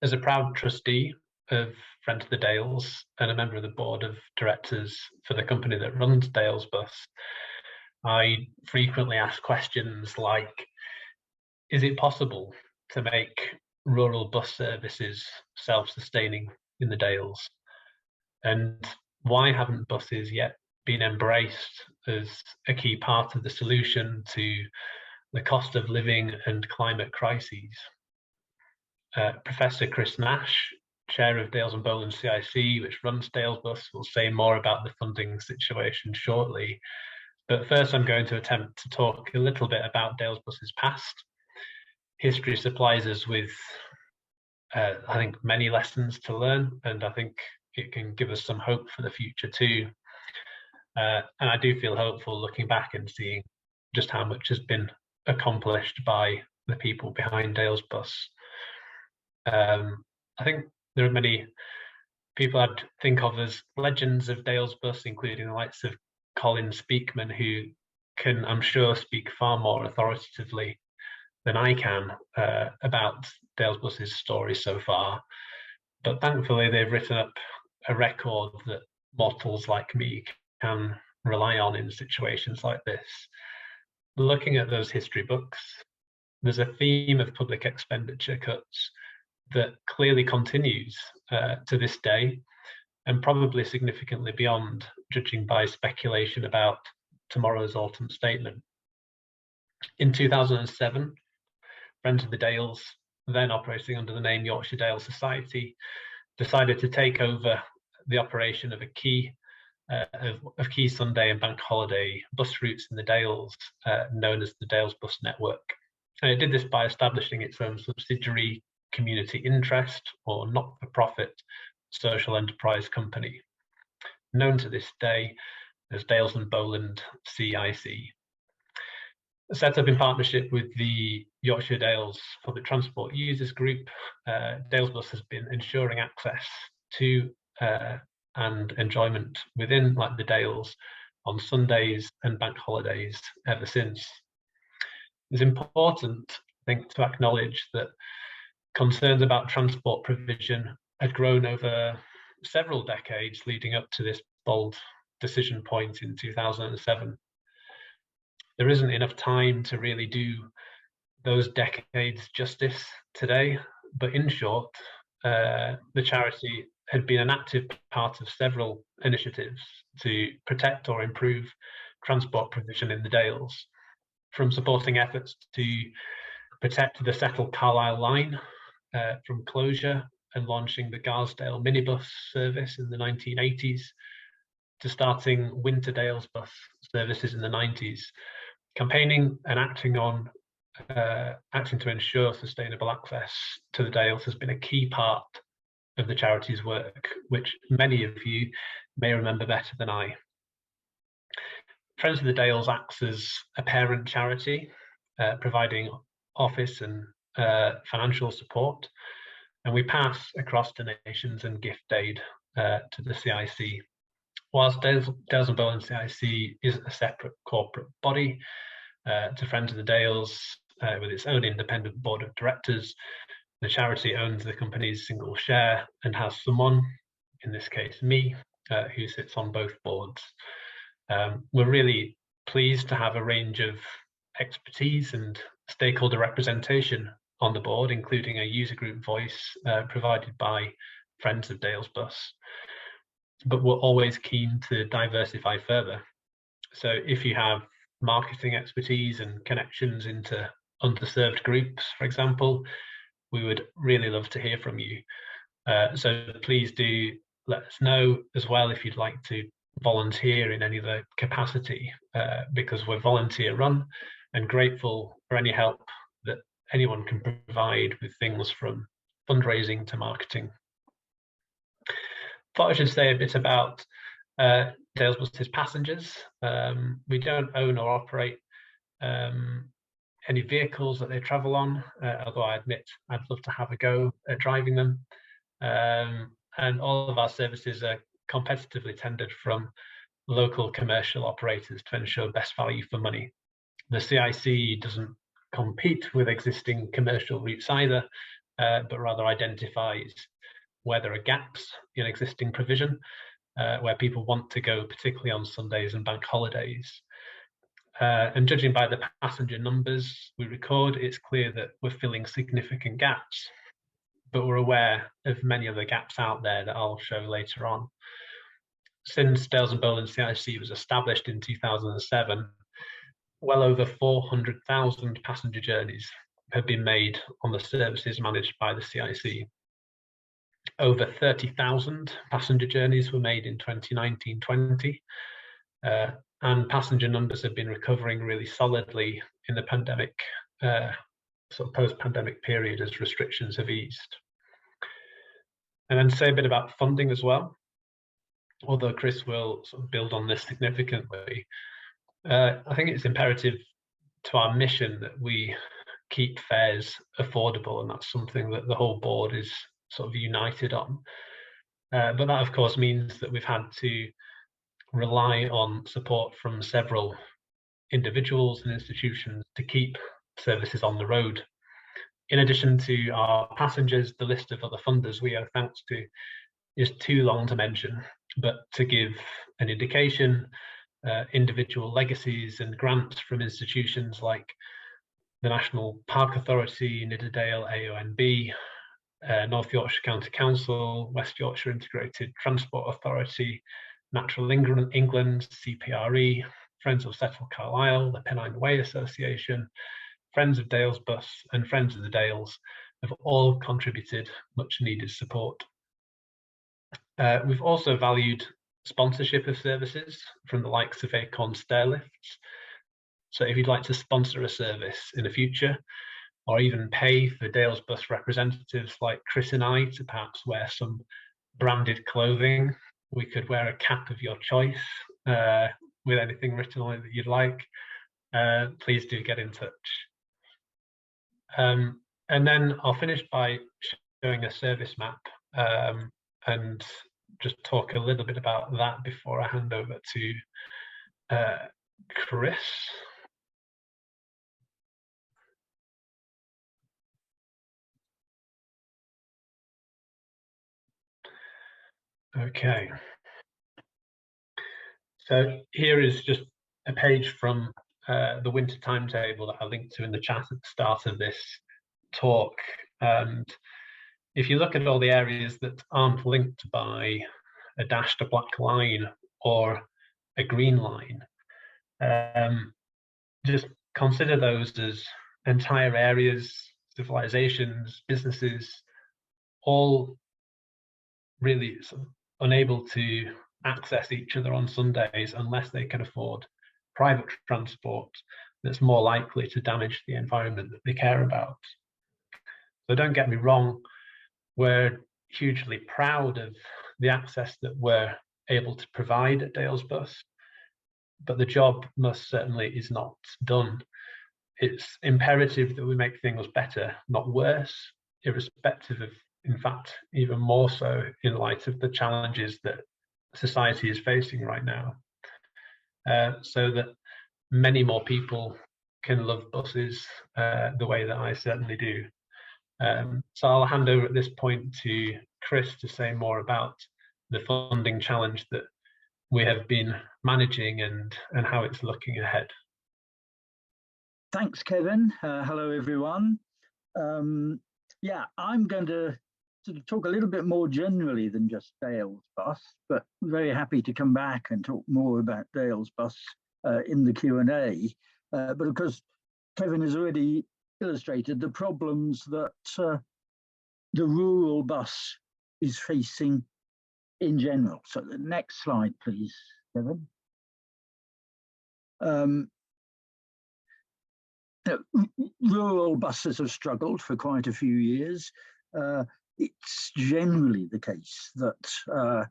As a proud trustee of Friends of the Dales and a member of the board of directors for the company that runs Dales Bus, I frequently ask questions like, is it possible to make rural bus services self-sustaining in the Dales? And why haven't buses yet been embraced as a key part of the solution to the cost of living and climate crises? Professor Chris Nash, chair of Dales and Bowland CIC, which runs Dales Bus, will say more about the funding situation shortly. But first, I'm going to attempt to talk a little bit about Dales Bus's past. History supplies us with, I think, many lessons to learn, and I think it can give us some hope for the future too. And I do feel hopeful looking back and seeing just how much has been accomplished by the people behind Dales Bus. I think there are many people I'd think of as legends of Dales Bus, including the likes of Colin Speakman, who can, I'm sure, speak far more authoritatively than I can about Dales Bus's story so far. But thankfully, they've written up a record that mortals like me can rely on in situations like this. Looking at those history books, there's a theme of public expenditure cuts that clearly continues to this day, and probably significantly beyond, judging by speculation about tomorrow's autumn statement. In 2007, Friends of the Dales, then operating under the name Yorkshire Dale Society, decided to take over the operation of key Sunday and bank holiday bus routes in the Dales, known as the Dales Bus Network. And it did this by establishing its own subsidiary community interest or not-for-profit social enterprise company, known to this day as Dales and Bowland CIC. Set up in partnership with the Yorkshire Dales Public Transport Users Group, Dales Bus has been ensuring access to and enjoyment within the Dales on Sundays and bank holidays ever since. It's important, I think, to acknowledge that concerns about transport provision had grown over several decades leading up to this bold decision point in 2007. There isn't enough time to really do those decades justice today, but in short, the charity had been an active part of several initiatives to protect or improve transport provision in the Dales, from supporting efforts to protect the settled Carlisle line from closure and launching the Garsdale minibus service in the 1980s, to starting winter Dales bus services in the 90s. Campaigning and acting to ensure sustainable access to the Dales has been a key part of the charity's work, which many of you may remember better than I. Friends of the Dales acts as a parent charity, providing office and financial support, and we pass across donations and gift aid to the CIC. Whilst Dales and Bowland CIC is a separate corporate body to Friends of the Dales with its own independent board of directors, the charity owns the company's single share and has someone, in this case me, who sits on both boards. We're really pleased to have a range of expertise and stakeholder representation on the board, including a user group voice provided by Friends of Dales Bus. But we're always keen to diversify further. So if you have marketing expertise and connections into underserved groups, for example, we would really love to hear from you. So please do let us know as well if you'd like to volunteer in any other capacity, because we're volunteer run and grateful for any help that anyone can provide with things from fundraising to marketing. Thought I should say a bit about Dales Bus's passengers. We don't own or operate any vehicles that they travel on, although I admit I'd love to have a go at driving them. And all of our services are competitively tendered from local commercial operators to ensure best value for money. The CIC doesn't compete with existing commercial routes either, but rather identifies where there are gaps in existing provision, where people want to go, particularly on Sundays and bank holidays. And judging by the passenger numbers we record, it's clear that we're filling significant gaps, but we're aware of many other gaps out there that I'll show later on. Since Dales and Bowland CIC was established in 2007, well over 400,000 passenger journeys have been made on the services managed by the CIC. Over 30,000 passenger journeys were made in 2019-20, and passenger numbers have been recovering really solidly in the pandemic, sort of post-pandemic period as restrictions have eased. And then say a bit about funding as well, although Chris will sort of build on this significantly. I think it's imperative to our mission that we keep fares affordable, and that's something that the whole board is sort of united on. But that, of course, means that we've had to rely on support from several individuals and institutions to keep services on the road. In addition to our passengers, the list of other funders we owe thanks to is too long to mention, but to give an indication, individual legacies and grants from institutions like the National Park Authority, Nidderdale AONB, North Yorkshire County Council, West Yorkshire Integrated Transport Authority, Natural England, CPRE, Friends of Settle Carlisle, the Pennine Way Association, Friends of Dales Bus and Friends of the Dales have all contributed much needed support. We've also valued sponsorship of services from the likes of Acorn Stairlifts. So if you'd like to sponsor a service in the future, or even pay for Dales Bus representatives like Chris and I to perhaps wear some branded clothing, we could wear a cap of your choice with anything written on it that you'd like. Please do get in touch. And then I'll finish by showing a service map and just talk a little bit about that before I hand over to Chris. Okay. So here is just a page from the winter timetable that I linked to in the chat at the start of this talk. And if you look at all the areas that aren't linked by a dashed black line or a green line, just consider those as entire areas, civilizations, businesses, all really sort of unable to access each other on Sundays unless they can afford private transport that's more likely to damage the environment that they care about. So don't get me wrong, we're hugely proud of the access that we're able to provide at Dales Bus, but the job most certainly is not done. It's imperative that we make things better, not worse, irrespective of, in fact, even more so in light of the challenges that society is facing right now, so that many more people can love buses the way that I certainly do. So I'll hand over at this point to Chris to say more about the funding challenge that we have been managing and how it's looking ahead. Thanks, Kevin. Hello, everyone. Yeah, I'm going to sort of talk a little bit more generally than just Dales Bus, but very happy to come back and talk more about Dales Bus in the Q&A. But of course, Kevin has already illustrated the problems that the rural bus is facing in general. So the next slide, please, Kevin. Rural buses have struggled for quite a few years. It's generally the case that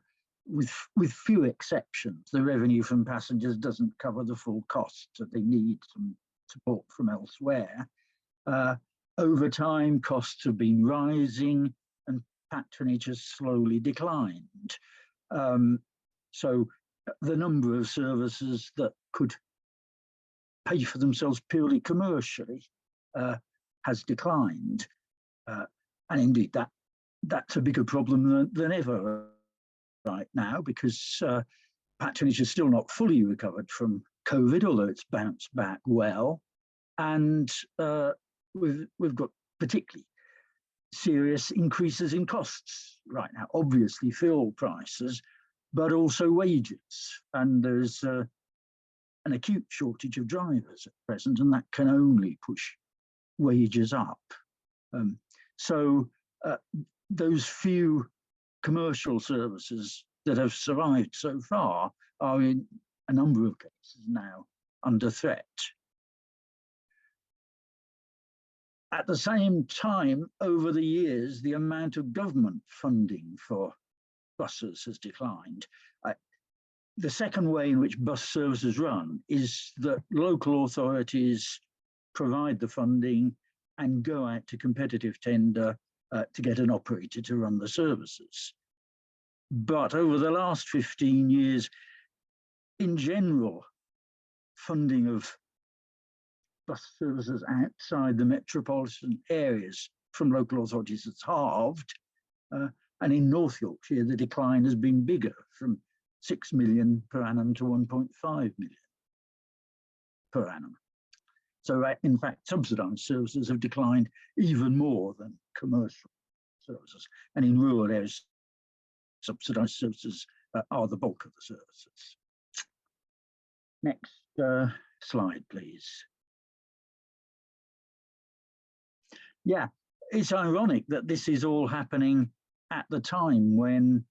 with few exceptions, the revenue from passengers doesn't cover the full costs, so they need some support from elsewhere. Over time, costs have been rising and patronage has slowly declined. So the number of services that could pay for themselves purely commercially has declined. And indeed, that's a bigger problem than ever right now, because patronage is still not fully recovered from COVID, although it's bounced back well. And we've got particularly serious increases in costs right now, obviously fuel prices, but also wages. And there's an acute shortage of drivers at present, and that can only push wages up. So those few commercial services that have survived so far are in a number of cases now under threat. At the same time, over the years, the amount of government funding for buses has declined. The second way in which bus services run is that local authorities provide the funding and go out to competitive tender to get an operator to run the services. But over the last 15 years, in general, funding of bus services outside the metropolitan areas from local authorities has halved. And in North Yorkshire, the decline has been bigger, from 6 million per annum to 1.5 million per annum. So in fact, subsidised services have declined even more than commercial services. And in rural areas, subsidised services are the bulk of the services. Next slide, please. Yeah, it's ironic that this is all happening at the time when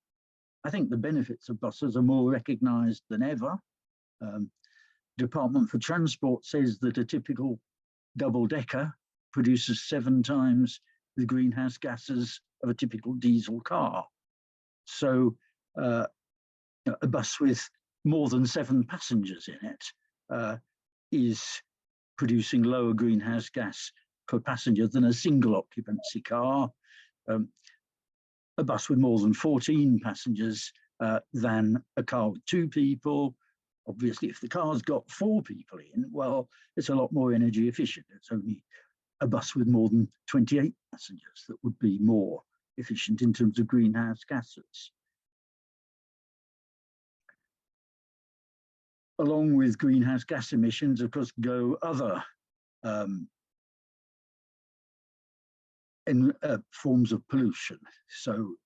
I think the benefits of buses are more recognised than ever. Department for Transport says that a typical double-decker produces 7 times the greenhouse gases of a typical diesel car. So a bus with more than 7 passengers in it is producing lower greenhouse gas per passenger than a single occupancy car. A bus with more than 14 passengers than a car with 2 people. Obviously, if the car's got 4 people in, well, it's a lot more energy efficient. It's only a bus with more than 28 passengers that would be more efficient in terms of greenhouse gases. Along with greenhouse gas emissions, of course, go other forms of pollution. So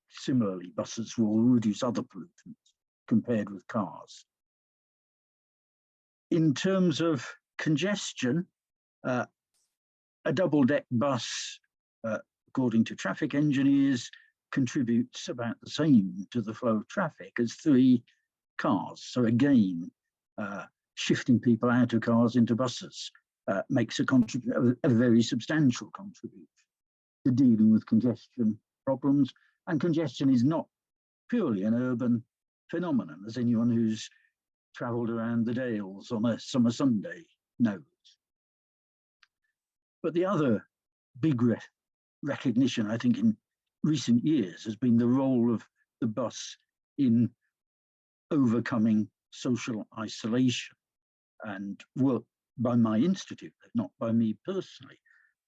similarly, buses will reduce other pollutants compared with cars. In terms of congestion, a double-deck bus, according to traffic engineers, contributes about the same to the flow of traffic as 3 cars. So again, shifting people out of cars into buses makes a very substantial contribution to dealing with congestion problems. And congestion is not purely an urban phenomenon, as anyone who's travelled around the Dales on a summer Sunday knows. But the other big recognition, I think, in recent years has been the role of the bus in overcoming social isolation, and work by my institute, not by me personally,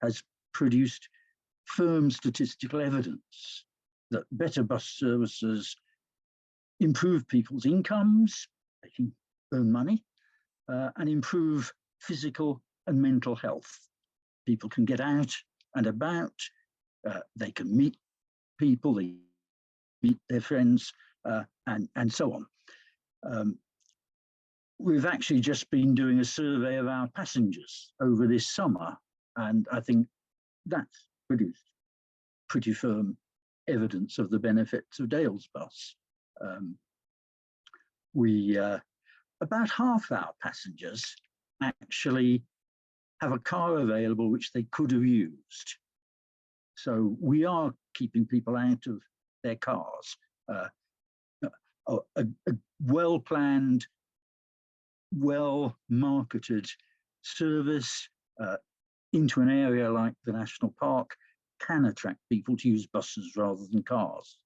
has produced firm statistical evidence that better bus services improve people's incomes, they can earn money, and improve physical and mental health. People can get out and about, they can meet people, they meet their friends, and so on. We've actually just been doing a survey of our passengers over this summer, and I think that's produced pretty firm evidence of the benefits of Dales Bus. About half our passengers actually have a car available which they could have used. So we are keeping people out of their cars. A well-planned, well-marketed service into an area like the National Park can attract people to use buses rather than cars.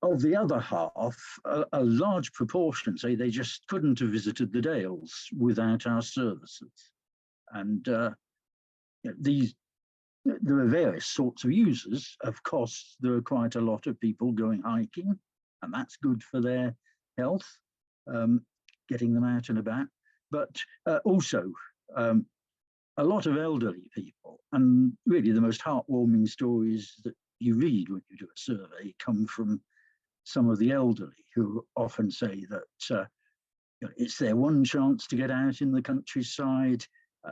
Of the other half, a large proportion say they just couldn't have visited the Dales without our services. And there are various sorts of users. Of course, there are quite a lot of people going hiking, and that's good for their health, getting them out and about. But also, a lot of elderly people, and really the most heartwarming stories that you read when you do a survey come from some of the elderly, who often say that it's their one chance to get out in the countryside.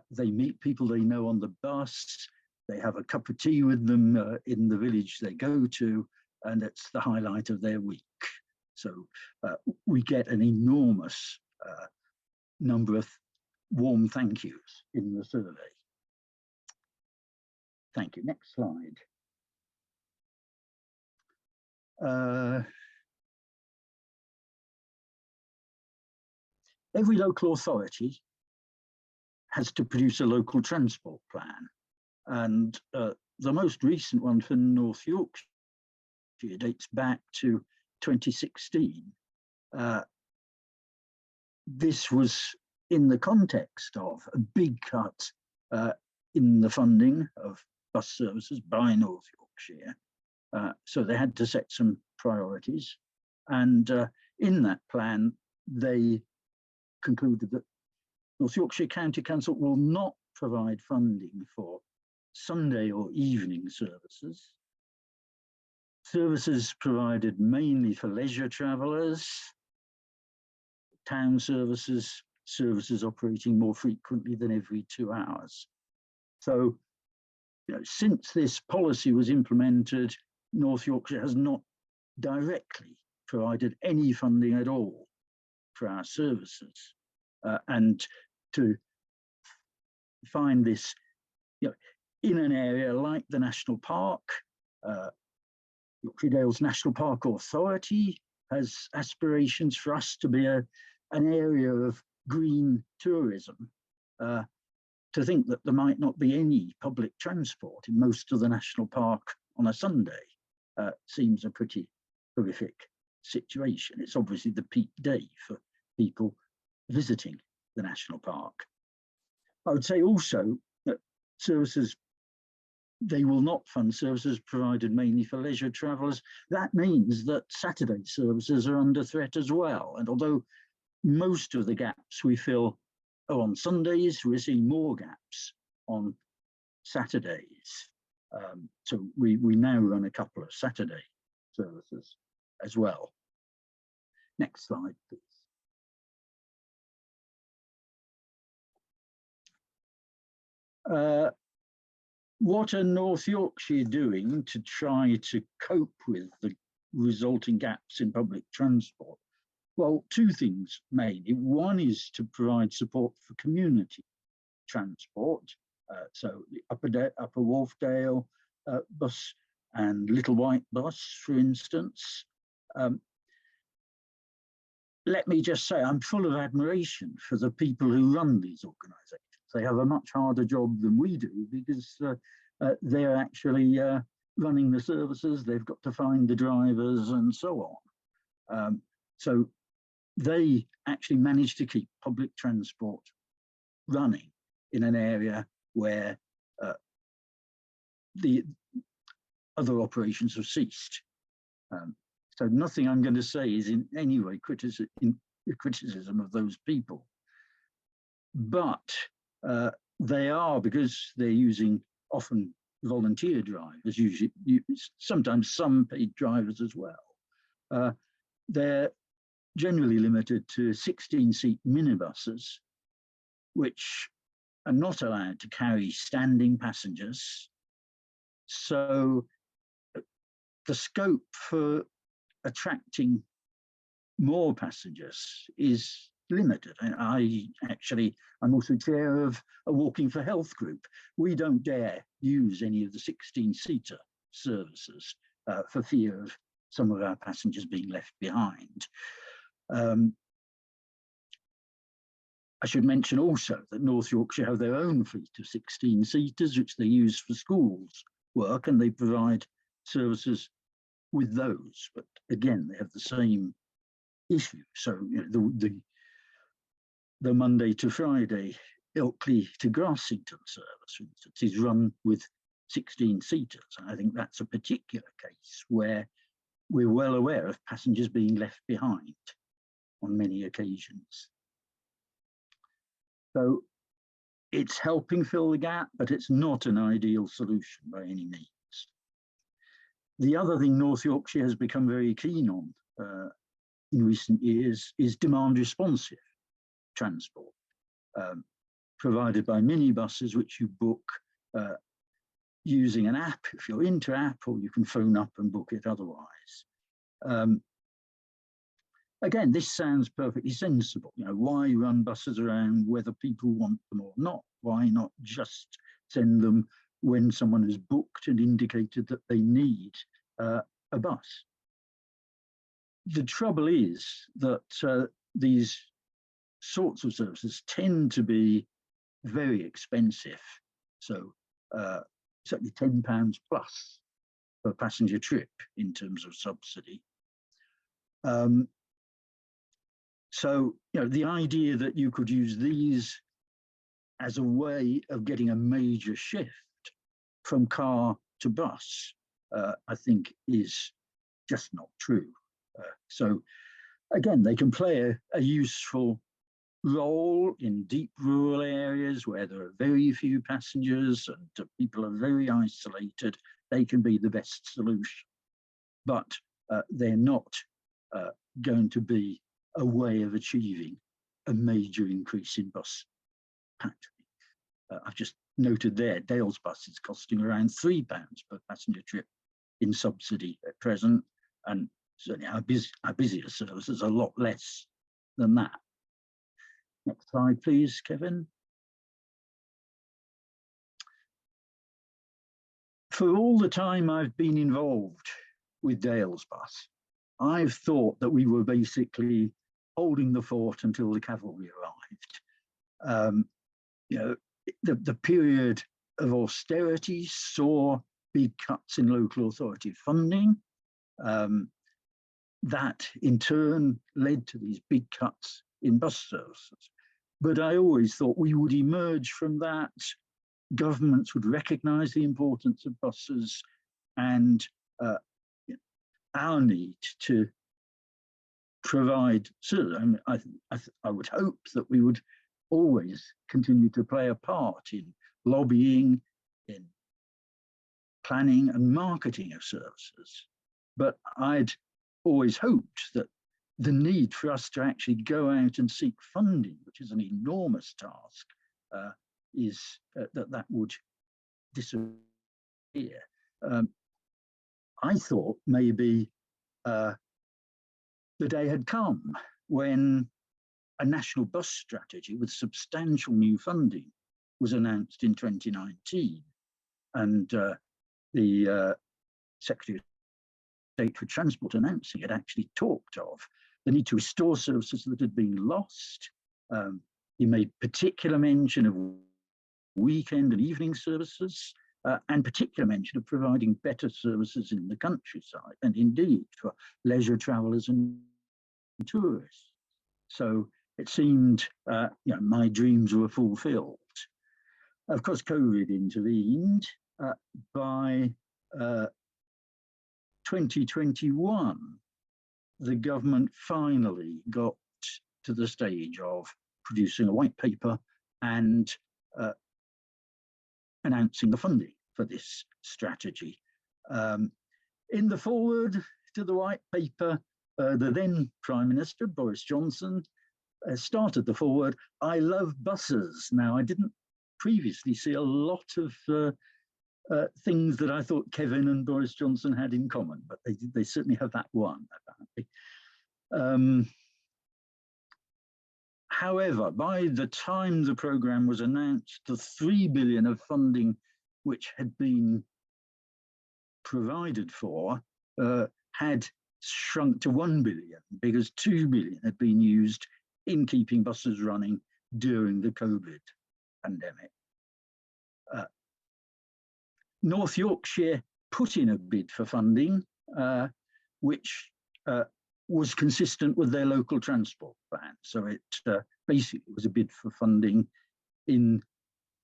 They meet people they know on the bus. They have a cup of tea with them in the village they go to, and it's the highlight of their week. So we get an enormous number of warm thank yous in the survey. Thank you. Next slide. Every local authority has to produce a local transport plan. And the most recent one for North Yorkshire dates back to 2016. This was in the context of a big cut in the funding of bus services by North Yorkshire. So they had to set some priorities. And in that plan, they concluded that North Yorkshire County Council will not provide funding for Sunday or evening services. Services provided mainly for leisure travellers, town services, services operating more frequently than every 2 hours. So, since this policy was implemented, North Yorkshire has not directly provided any funding at all for our services. And to find this, in an area like the National Park, Yorkshire Dales National Park Authority has aspirations for us to be an area of green tourism. To think that there might not be any public transport in most of the national park on a Sunday seems a pretty horrific situation. It's obviously the peak day for people visiting the national park. I would say also that services, they will not fund services provided mainly for leisure travellers. That means that Saturday services are under threat as well. And although most of the gaps we fill are on Sundays, we're seeing more gaps on Saturdays. So we now run a couple of Saturday services as well. Next slide, please. What are North Yorkshire doing to try to cope with the resulting gaps in public transport? Well, two things mainly. One is to provide support for community transport. So the Upper Wharfdale bus and Little White bus, for instance. Let me just say, I'm full of admiration for the people who run these organisations. They have a much harder job than we do because they're actually running the services. They've got to find the drivers and so on. So they actually manage to keep public transport running in an area where the other operations have ceased. So nothing I'm going to say is in any way criticism of those people. But they are, because they're using often volunteer drivers, usually sometimes some paid drivers as well. They're generally limited to 16-seat minibuses, which are not allowed to carry standing passengers. So the scope for attracting more passengers is limited. I'm also chair of a Walking for Health group. We don't dare use any of the 16-seater services for fear of some of our passengers being left behind. I should mention also that North Yorkshire have their own fleet of 16-seaters, which they use for schools work, and they provide services with those. But again, they have the same issue. So the Monday to Friday Ilkley to Grassington service, for instance, is run with 16 seaters. And I think that's a particular case where we're well aware of passengers being left behind on many occasions. So it's helping fill the gap, but it's not an ideal solution by any means. The other thing North Yorkshire has become very keen on in recent years is demand responsive transport, provided by minibuses, which you book using an app if you're into app, or you can phone up and book it otherwise. Again, this sounds perfectly sensible. You know, why run buses around whether people want them or not? Why not just send them when someone has booked and indicated that they need a bus? The trouble is that these sorts of services tend to be very expensive. So certainly £10 plus per passenger trip in terms of subsidy. So, you know, the idea that you could use these as a way of getting a major shift from car to bus, I think is just not true. So again, they can play a useful role in deep rural areas where there are very few passengers and people are very isolated. They can be the best solution, but they're not going to be a way of achieving a major increase in bus patronage. I've just noted there, Dales bus is costing around £3 per passenger trip in subsidy at present, and certainly our busier service is a lot less than that. Next slide, please, Kevin. For all the time I've been involved with Dales bus, I've thought that we were basically holding the fort until the cavalry arrived. You know, the period of austerity saw big cuts in local authority funding. That in turn led to these big cuts in bus services. But I always thought we would emerge from that. Governments would recognise the importance of buses and our need to provide. So I would hope that we would always continue to play a part in lobbying, in planning and marketing of services. But I'd always hoped that the need for us to actually go out and seek funding, which is an enormous task, that would disappear. I thought maybe the day had come when a national bus strategy with substantial new funding was announced in 2019, and the Secretary of State for Transport announcing it actually talked of the need to restore services that had been lost. He made particular mention of weekend and evening services, and particular mention of providing better services in the countryside, and indeed for leisure travellers and tourists. So it seemed, you know, my dreams were fulfilled. Of course, COVID intervened. By 2021, the government finally got to the stage of producing a white paper and announcing the funding for this strategy. In the foreword to the white paper, the then Prime Minister, Boris Johnson, started the foreword, "I love buses." Now, I didn't previously see a lot of things that I thought Kevin and Boris Johnson had in common, but they certainly have that one, apparently. However, by the time the programme was announced, the £3 billion of funding which had been provided for had shrunk to £1 billion, because £2 billion had been used in keeping buses running during the COVID pandemic. North Yorkshire put in a bid for funding, which was consistent with their local transport plan. So it basically was a bid for funding in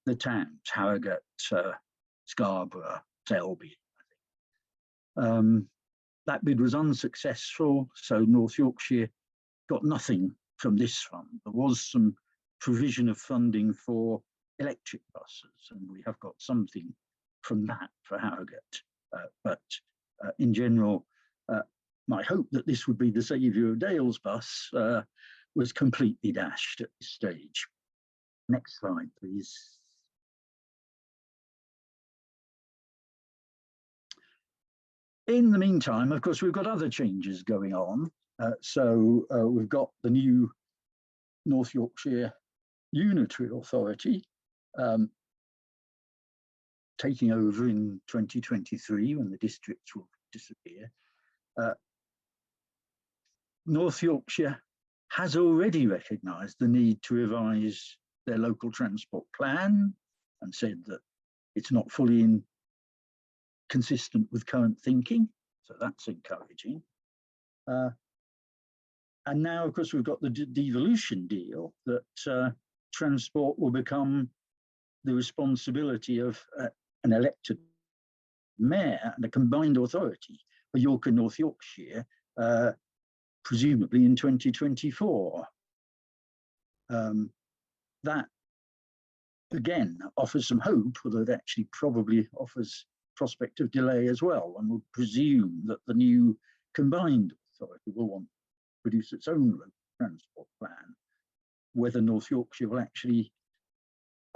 the towns, Harrogate, Scarborough, Selby. That bid was unsuccessful, so North Yorkshire got nothing from this fund. There was some provision of funding for electric buses, and we have got something from that for Harrogate. But in general, my hope that this would be the saviour of Dales bus was completely dashed at this stage. Next slide, please. In the meantime, of course, we've got other changes going on. We've got the new North Yorkshire Unitary Authority taking over in 2023 when the districts will disappear. North Yorkshire has already recognised the need to revise their local transport plan and said that it's not fully consistent with current thinking, so that's encouraging. And now, of course, we've got the devolution deal that transport will become the responsibility of an elected mayor and a combined authority for York and North Yorkshire, presumably in 2024. That, again, offers some hope, although it actually probably offers prospect of delay as well. One would presume that the new combined authority will want to produce its own local transport plan. Whether North Yorkshire will actually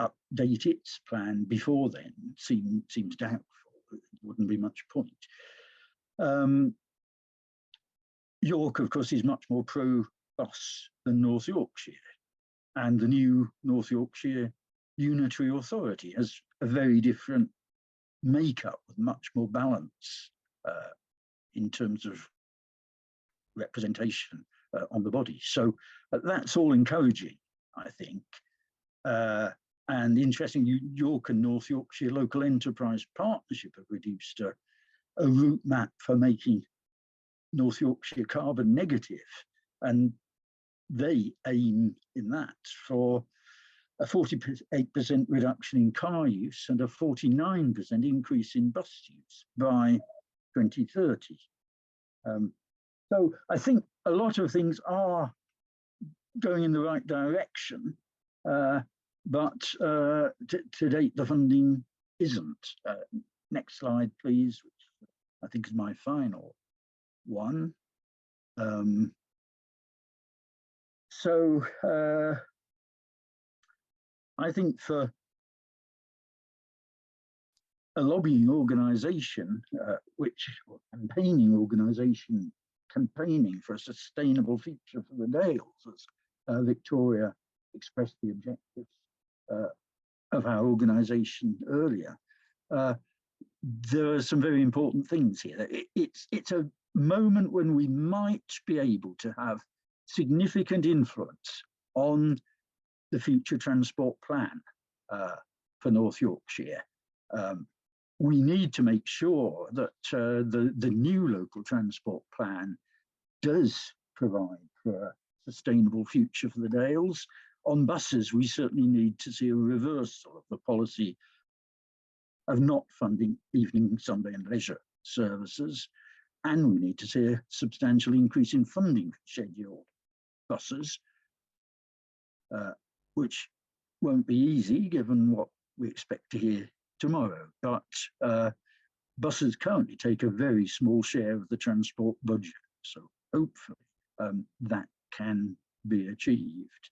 update its plan before then seems doubtful. There wouldn't be much point. York, of course, is much more pro-bus than North Yorkshire, and the new North Yorkshire Unitary Authority has a very different makeup with much more balance in terms of representation on the body. So that's all encouraging, I think. And interestingly, York and North Yorkshire Local Enterprise Partnership have produced a route map for making North Yorkshire carbon negative, and they aim in that for a 48% reduction in car use and a 49% increase in bus use by 2030. So I think a lot of things are going in the right direction, but to date the funding isn't. Next slide, please, which I think is my final one. I think for a lobbying organisation, campaigning organisation, campaigning for a sustainable future for the Dales, as Victoria expressed the objectives of our organisation earlier. There are some very important things here. It's a moment when we might be able to have significant influence on the future transport plan for North Yorkshire. We need to make sure that the new local transport plan does provide for a sustainable future for the Dales. On buses, we certainly need to see a reversal of the policy of not funding evening, Sunday and leisure services, and we need to see a substantial increase in funding for scheduled buses, which won't be easy given what we expect to hear tomorrow. But buses currently take a very small share of the transport budget, so hopefully that can be achieved.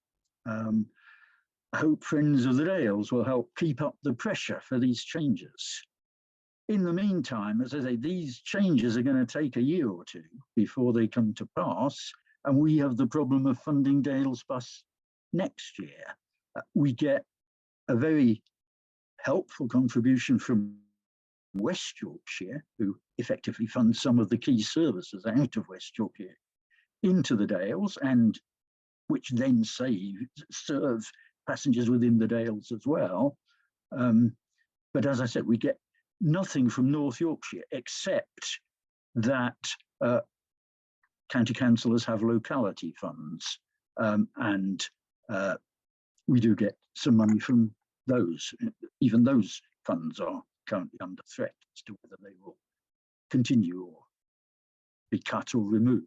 I hope Friends of the Dales will help keep up the pressure for these changes. In the meantime, as I say, these changes are going to take a year or two before they come to pass, and we have the problem of funding Dales Bus next year. We get a very helpful contribution from West Yorkshire, who effectively funds some of the key services out of West Yorkshire into the Dales, and which then serve passengers within the Dales as well. But as I said, we get nothing from North Yorkshire except that county councillors have locality funds, and we do get some money from those. Even those funds are currently under threat as to whether they will continue or be cut or removed.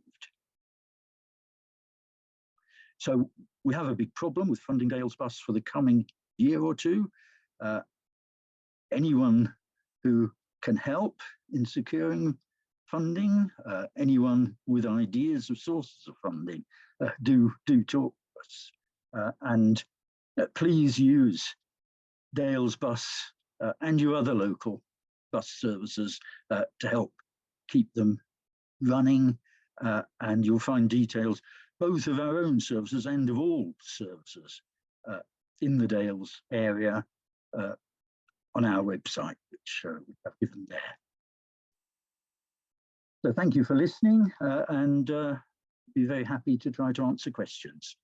So we have a big problem with funding Dales Bus for the coming year or two. Anyone who can help in securing funding, anyone with ideas of sources of funding, do talk to us. And please use Dales Bus and your other local bus services to help keep them running. And you'll find details both of our own services and of all services in the Dales area on our website, which we have given there. So thank you for listening, and be very happy to try to answer questions.